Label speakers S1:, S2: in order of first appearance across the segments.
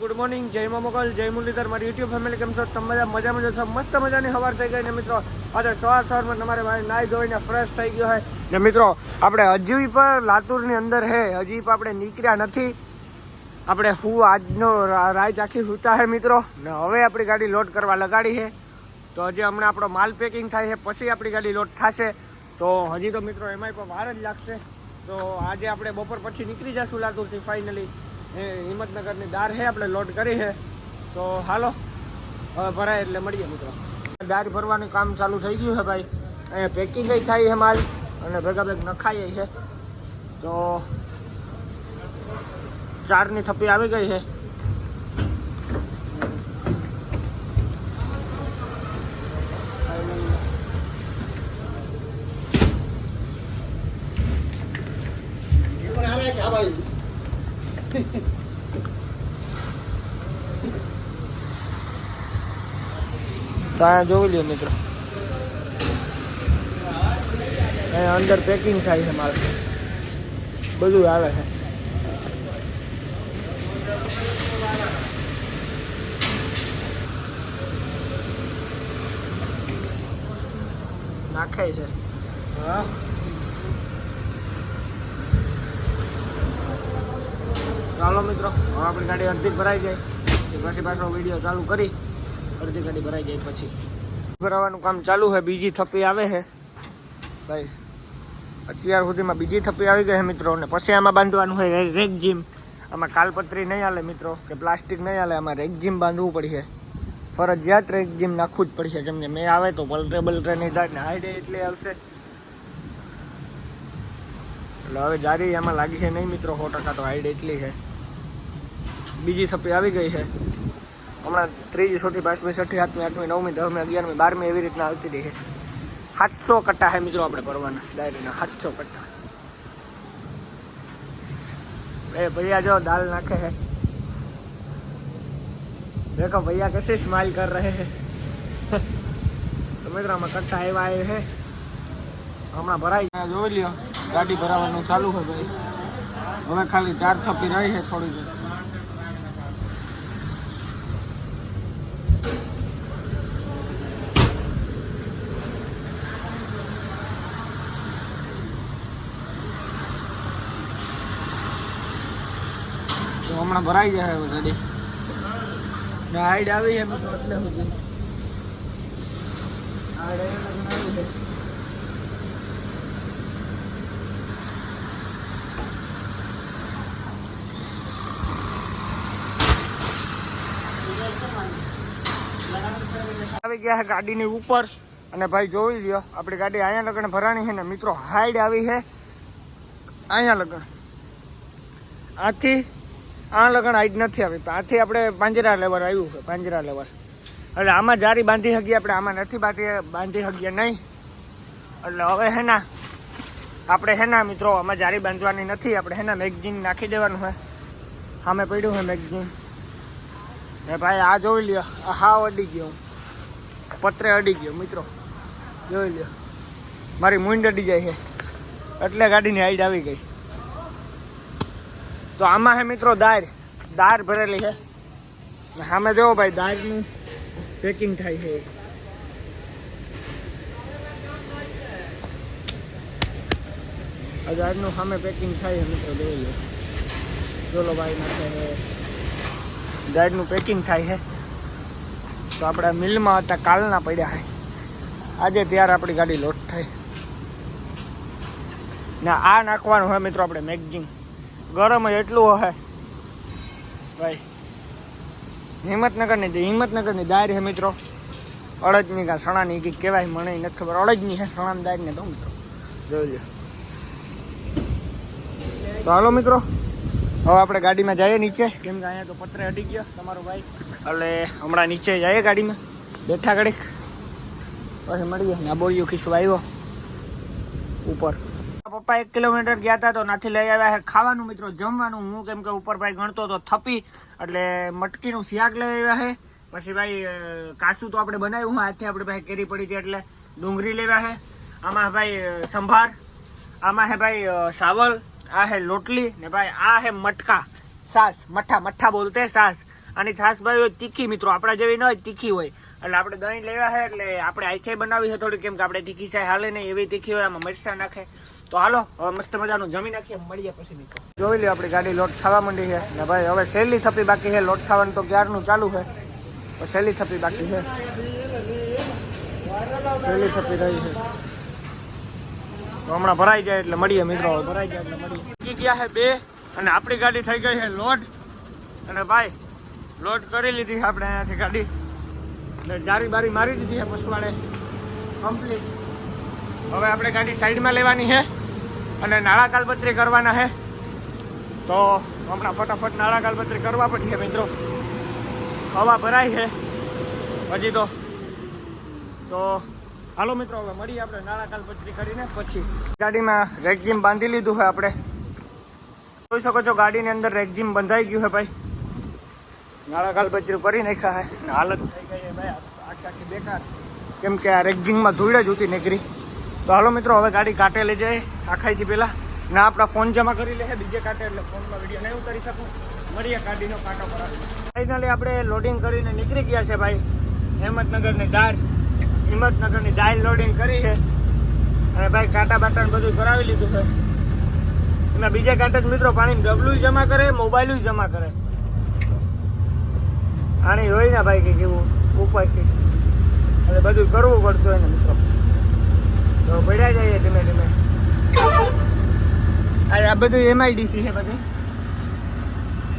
S1: Good morning, જય મા મોગલ, જય મુરલીધર, મારી યુટ્યુબ ફેમિલી કેમ છો? તમે બધા મજામાં છો? મસ્ત મજાની સવાર થઈ ગઈ ને મિત્રો. આજે સવારમાં તમારે નાહી ધોઈને ફ્રેશ થઈ ગયો હોય ને મિત્રો. આપણે હજી પણ લાતુરની અંદર હે, હજી પણ આપણે નીકળ્યા નથી. આપણે આજનો રાત આખી સૂતા હે મિત્રો ને હવે આપણી ગાડી લોડ કરવા લગાડી છે. તો હજી હમણાં આપણો માલ પેકિંગ થાય છે, પછી આપણી ગાડી લોડ થશે. તો હજી તો મિત્રો એમાંય પણ વાર જ લાગશે. તો આજે આપણે બપોર પછી નીકળી જઈશું લાતુરથી ફાઇનલી. હિંમતનગરની દાર છે, આપણે લોડ કરી છે. તો હાલો હવે ભરાય એટલે મળીએ મિત્રો. દાર ભરવાનું કામ ચાલુ થઈ ગયું છે ભાઈ. અહીંયા પેકિંગ થાય છે માલ અને ભેગા ભેગ નખાઈએ છે. તો 4ની થપ્પી આવી ગઈ છે. ત્યાં જોઈ લ્યો મિત્રો, અહીંયા અંદર પેકિંગ થાય છે માલ, બધું આવે છે. નાખે છે. હા ચાલો મિત્રો, હવે આપણી ગાડી અડધી ભરાઈ જાય પછી પાછો વિડીયો ચાલુ કરી. અડધી ગાડી ભરાઈ જાય પછી ભરાવાનું કામ ચાલુ છે. બીજી થપ્પી આવે છે ભાઈ. અત્યાર સુધીમાં બીજી થપ્પી આવી ગઈ છે મિત્રો. અને પછી આમાં બાંધવાનું હોય રેગઝીમ. આમાં કાલપત્રી નહીં હાલે મિત્રો, કે પ્લાસ્ટિક નહીં હાલે. આમાં રેગઝીમ બાંધવું પડશે, ફરજિયાત રેગઝીમ નાખવું જ પડશે. કેમ કે મેં આવે તો બલ્ટરે નહીં થાય ને હાઈડે એટલે આવશે. એટલે હવે જારી આમાં લાગી છે નહીં મિત્રો, 100% તો હાઈડ એટલી છે. બીજી થપ્પી આવી ગઈ છે હમણાં. 3જી, 4ઠી, 5મી, 6ઠી, 7મી, 8મી, 9મી, 10મી, 11મી, 12મી એવી રીતના આવતી રહી છે. 700 કટ્ટા છે મિત્રો આપણે ભરવાના ડાયરીના. 700 કટ્ટા. એ ભૈया जो दाल नाखे है, देखो भैया कैसे स्माइल कर रहे हैं. तो મિત્રો આમાં કટ્ટા આવ્યા છે હમણાં ભરાઈ ગયા. જોઈ લ્યો ગાડી ભરાવાનું ચાલુ છે ભાઈ. હવે ખાલી 4 થપ્પી રહી છે થોડી. તો હમણાં ભરાઈ જાય હવે ગાડી. હાઈડ આવી છે મિત્રો એટલે સુધી. આવી ગયા છે ગાડીની ઉપર. અને ભાઈ જોઈ લ્યો આપણી ગાડી અહીંયા લગન ભરાણી છે ને મિત્રો. હાઈડ આવી છે અહીંયા લગન. આથી આ લગન હાઈટ નથી આવી. આથી આપણે પાંજરા લેવર આવ્યું છે, પાંજરા લેવર. એટલે આમાં જારી બાંધી શકીએ આપણે, આમાં નથી બાંધી શકીએ નહીં. એટલે હવે હેના આપણે હેના મિત્રો આમાં જારી બાંધવાની નથી. આપણે હેના મેગઝીન નાખી દેવાનું હોય. સામે પડ્યું હોય મેગઝીન. ને ભાઈ આ જોઈ લ્યો, આ હાવ અડી ગયો, પત્રે અડી ગયો મિત્રો. જોઈ લ્યો મારી મૂંડ અડી જાય છે એટલે ગાડીની હાઈટ આવી ગઈ. તો આમાં હે મિત્રો દાર ભરેલી છે. સામે જોવો ભાઈ દારનું પેકિંગ થાય છે. આ દારનું સામે પેકિંગ થાય છે મિત્રો. જોઈ લો ચોલો ભાઈ નાખે છે. દારનું પેકિંગ થાય છે. તો આપણે મિલમાં હતા, કાલના પડ્યા છે. આજે ત્યારે આપણી ગાડી લોડ થાય ને આ નાખવાનું હોય મિત્રો આપણે મેગઝીન. ગરમ એટલું હશે ભાઈ. હિંમતનગરની દાર છે મિત્રો. અડદની કાં સણાની કંઈક કહેવાય, મને નથી ખબર. અડદની છે સણાની દાર ને. તો મિત્રો જોઈ લો. તો હાલો મિત્રો હવે આપણે ગાડીમાં જઈએ નીચે. કેમ કે અહીંયા તો પત્રે અડી ગયો તમારો ભાઈ. એટલે હમણાં નીચે જઈએ ગાડીમાં, બેઠા ઘડીક પછી મળીએ. ને બોલિયો ખીસવા આવ્યો ઉપર. પપ્પા 1 કિલોમીટર ગયા હતા તો નાથી લઈ આવ્યા છે ખાવાનું મિત્રો, જમવાનું. હું કેમ કે ઉપર ભાઈ ગણતો તો થપ્પી એટલે મટકીનું શાક લઈ આવ્યા છે. પછી ભાઈ કાસું તો આપણે બનાવ્યું હાથે. આપણે ભાઈ કેરી પડી હતી એટલે ડુંગળી લેવા છે. આમાં ભાઈ સંભાર, આમાં હે ભાઈ સાવલ, આ હે લોટલી ને ભાઈ આ હે મટકા સાસ. મઠ્ઠા બોલતે સાસ. આની છાશ ભાઈ હોય તીખી મિત્રો, આપણા જેવી ન હોય તીખી હોય. એટલે આપણે દહીં લેવા છે એટલે આપણે આઈથે બનાવી છે થોડી, કેમ કે આપણે તીખી ચાય હાલે નહીં એવી તીખી હોય, આમાં મરચાં નાખે. તો હાલો હવે મસ્ત મજાનું જમી નાખીએ, મળીએ પછી મિત્રો. જોઈ લો આપણી ગાડી લોટ ખાવા માંડી છે ને ભાઈ. હવે સહેલી થપી બાકી છે, લોટ ખાવાનું તો ક્યારનું ચાલુ છે, સહેલી થપી બાકી છે, સહેલી થપી રહી છે. તો હમણાં ભરાઈ જાય એટલે મળીએ મિત્રો, ભરાઈ જાય એટલે મળીએ. ગયા છે 2 અને આપણી ગાડી થઈ ગઈ છે લોડ. અને ભાઈ લોડ કરી લીધી છે આપણે અહીંયાથી ગાડી, જારી બારી મારી દીધી છે પસવાડે કમ્પ્લીટ. હવે આપણે ગાડી સાઈડમાં લેવાની છે અને નાળા કાલપત્રી કરવાના છે. તો હમણાં ફટાફટ નાળા કાલપત્રી કરવા પડી છે મિત્રો. હવા ભરાય છે હજી તો હાલો મિત્રો હવે મળીએ આપણે નાળા કાલપત્રી કરીને પછી. ગાડીમાં રેગઝીમ બાંધી લીધું છે આપણે, જોઈ શકો છો ગાડીની અંદર રેગઝીમ બંધાઈ ગયું છે ભાઈ. નાળા કાલપત્રી કરી નાખ્યા છે ને હાલત થઈ ગઈ છે ભાઈ આખી બેકાર, કેમ કે આ રેગઝીમમાં ધૂળ જ ઉતી નીકળી. તો હાલો મિત્રો હવે ગાડી કાંટે લઈ જાય આખાઈથી પહેલાં ના આપણા ફોન જમા કરી લે બીજે કાંટે, એટલે ફોનમાં વિડીયો નહીં ઉતારી શકું. મળીએ ગાડીનો કાંટો પર. ફાઇનલી આપણે લોડિંગ કરીને નીકળી ગયા છે ભાઈ. હિંમતનગરની દાળ લોડિંગ કરી છે અને ભાઈ કાંટા બાટા બધું કરાવી લીધું છે. એમાં બીજા કાંટે જ મિત્રો પાણી ડબલું જમા કરે, મોબાઈલ જમા કરે. આની હોય ને ભાઈ કે કેવું ઉપાયથી એટલે બધું કરવું પડતું હોય ને મિત્રો. તો પડ્યા જઈએ ધીમે ધીમે. આ બધું MIDC છે બધી.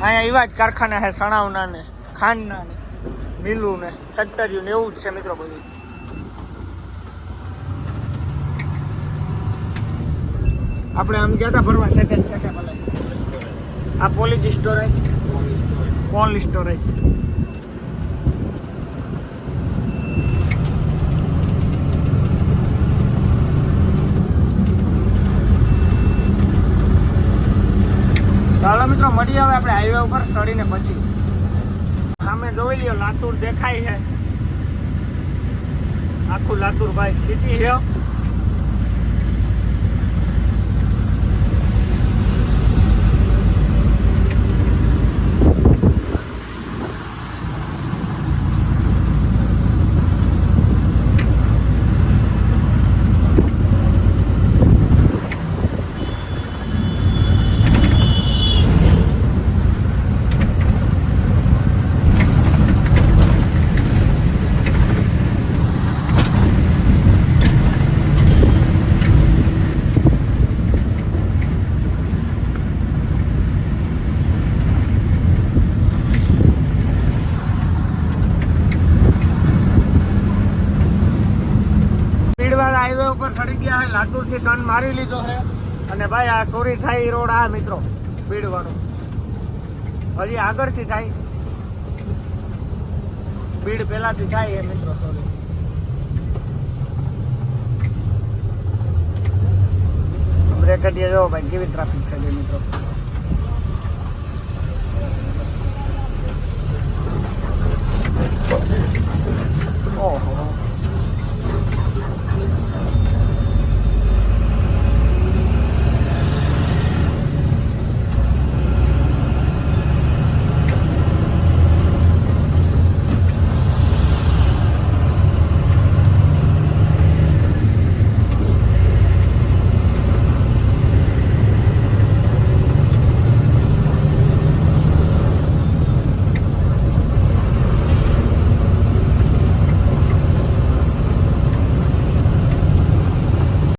S1: અહીંયા એવા જ કારખાના છે, સણાવના ને ખાંડના ને મિલું ને ફેક્ટરીઓ ને એવું જ છે મિત્રો બધું. આપણે આમ ગયા હતા ભરવા સેટે ભલે. આ કોલ્ડ સ્ટોરેજ. ચાલો મિત્રો મળીએ હવે આપણે હાઈવે ઉપર ચડીને પછી. સામે જોઈ લ્યો લાતુર દેખાય છે, આખું લાતુર ભાઈ સિટી છે. હાઈવે ઉપર ચડી ગયા છે, લાતુર થી ટર્ન મારી લીધો છે અને ભાઈ આ સોરી થાય રોડ આ મિત્રો ભીડ વાળો હજી આગળથી થાય, ભીડ પેલાથી થાય એ મિત્રો. સોરી બ્રેક કરીએ જો ભાઈ કેવી ટ્રાફિક છે મિત્રો. ઓહો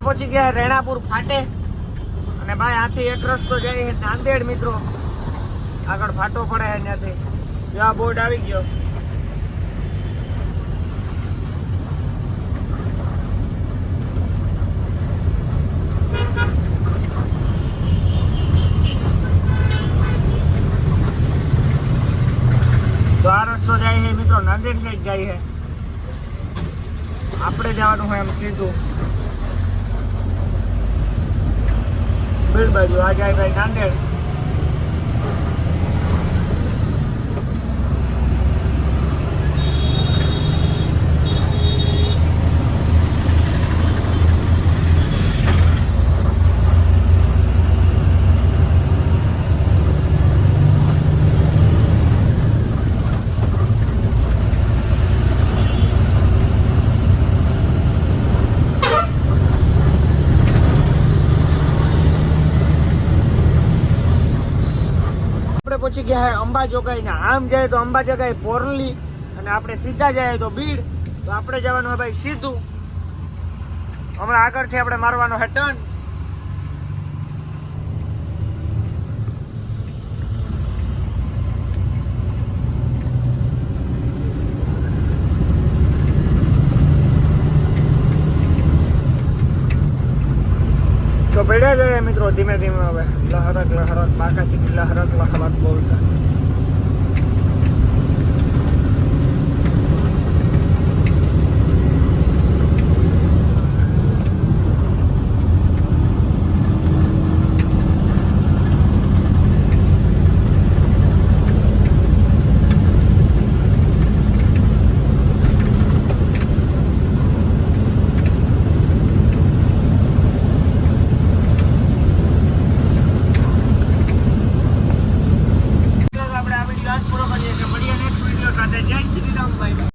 S1: પહોંચી ગયા રેણાપુર ફાટે અને ભાઈ આથી એક રસ્તો જાય છે નાંદેડ મિત્રો. આગળ ફાટો પડે છે ત્યાંથી આ બોર્ડ આવી ગયો. તો આ રસ્તો જાય છે મિત્રો નાંદેડ સાઈડ જાય છે. આપણે જવાનું હોય એમ સીધું બાજુ આ જાય ભાઈ નાંદેડ. ગયા છે અંબાજોગાઈના. આમ જાય તો અંબાજોગાઈ પોરલી અને આપણે સીધા જાય તો બીડ. તો આપણે જવાનું હોય ભાઈ સીધું. હમણાં આગળથી આપણે મારવાનો છે ટર્ન. તો પડ્યા જઈએ મિત્રો ધીમે ધીમે હવે લહરક લહરક બાકા ચીકી લહરક લહરક બોલતા.